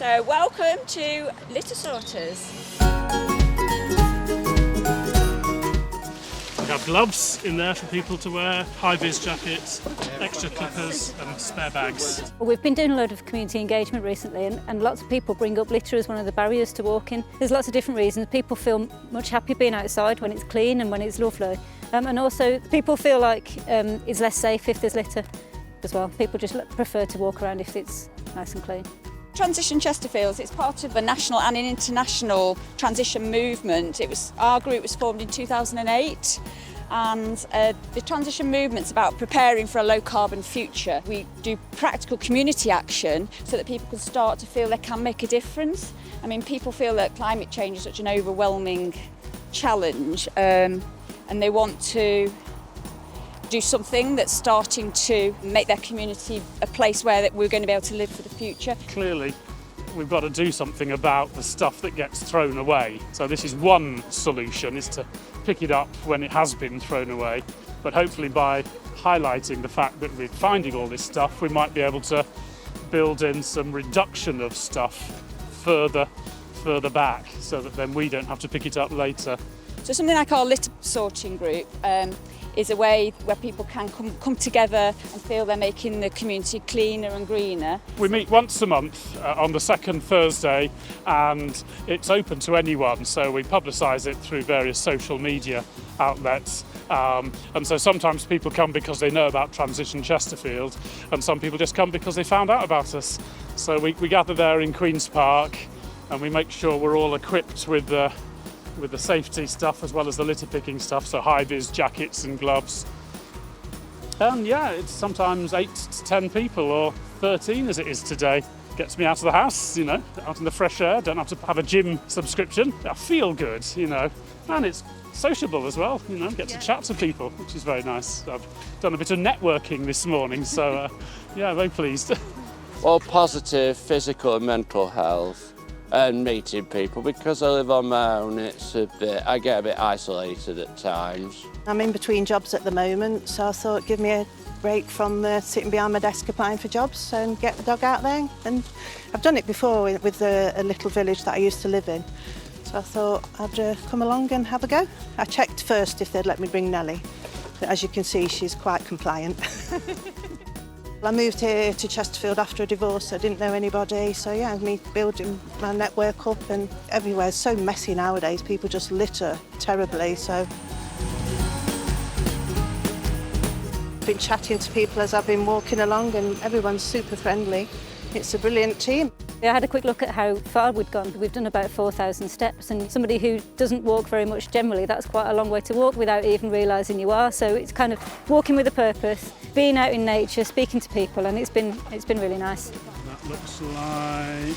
So welcome to LitterSorters. We have gloves in there for people to wear, high-vis jackets, extra clippers and spare bags. Well, we've been doing a lot of community engagement recently and lots of people bring up litter as one of the barriers to walking. There's lots of different reasons. People feel much happier being outside when it's clean and when it's lovely. And also people feel like it's less safe if there's litter as well. People just prefer to walk around if it's nice and clean. Transition Chesterfield, it's part of a national and an international transition movement. Our group was formed in 2008 and the transition movement's about preparing for a low carbon future. We do practical community action so that people can start to feel they can make a difference. I mean, people feel that climate change is such an overwhelming challenge and they want to do something that's starting to make their community a place where we're going to be able to live for the future. Clearly, we've got to do something about the stuff that gets thrown away. So this is one solution, is to pick it up when it has been thrown away. But hopefully by highlighting the fact that we're finding all this stuff, we might be able to build in some reduction of stuff further back so that then we don't have to pick it up later. So something like our litter sorting group is a way where people can come together and feel they're making the community cleaner and greener. We meet once a month on the second Thursday and it's open to anyone, so we publicise it through various social media outlets. And so sometimes people come because they know about Transition Chesterfield and some people just come because they found out about us. So we gather there in Queen's Park and we make sure we're all equipped with the safety stuff as well as the litter picking stuff, so high-vis jackets and gloves. And yeah, it's sometimes 8 to 10 people or 13 as it is today. Gets me out of the house, you know, out in the fresh air, don't have to have a gym subscription. I feel good, you know, and it's sociable as well, you know, get to chat to people, which is very nice. I've done a bit of networking this morning, so yeah, very pleased. Well, positive physical and mental health. And meeting people, because I live on my own, I get a bit isolated at times. I'm in between jobs at the moment, so I thought give me a break from sitting behind my desk applying for jobs and get the dog out there. And I've done it before with a little village that I used to live in, so I thought I'd come along and have a go. I checked first if they'd let me bring Nellie. As you can see, she's quite compliant. I moved here to Chesterfield after a divorce. I didn't know anybody, so yeah, me building my network up, and everywhere's so messy nowadays. People just litter terribly, so. I've been chatting to people as I've been walking along and everyone's super friendly. It's a brilliant team. I had a quick look at how far we'd gone. We've done about 4,000 steps, and somebody who doesn't walk very much generally, that's quite a long way to walk without even realising you are. So it's kind of walking with a purpose, being out in nature, speaking to people, and it's been really nice. That looks like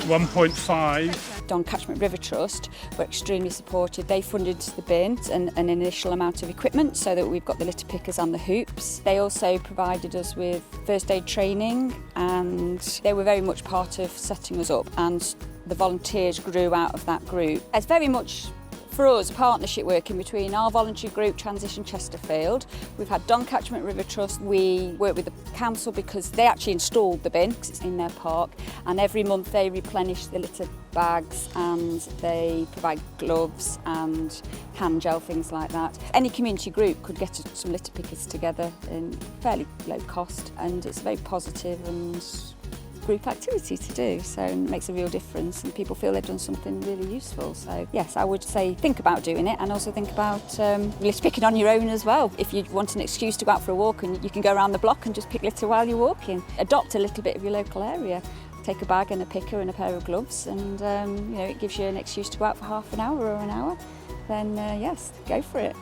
1.5. Don Catchment River Trust were extremely supportive. They funded the bins and an initial amount of equipment so that we've got the litter pickers and the hoops. They also provided us with first aid training, and they were very much part of setting us up, and the volunteers grew out of that group. It's very much for us a partnership working between our voluntary group Transition Chesterfield. We've had Don Catchment River Trust. We work with the council because they actually installed the bin because it's in their park, and every month they replenish the litter bags and they provide gloves and hand gel, things like that. Any community group could get some litter pickers together in fairly low cost, and it's a very positive and group activity to do, so it makes a real difference and people feel they've done something really useful. So yes, I would say think about doing it, and also think about litter picking on your own as well. If you want an excuse to go out for a walk, and you can go around the block and just pick litter while you're walking. Adopt a little bit of your local area. Take a bag and a picker and a pair of gloves, and you know, it gives you an excuse to go out for half an hour or an hour. Then yes, go for it.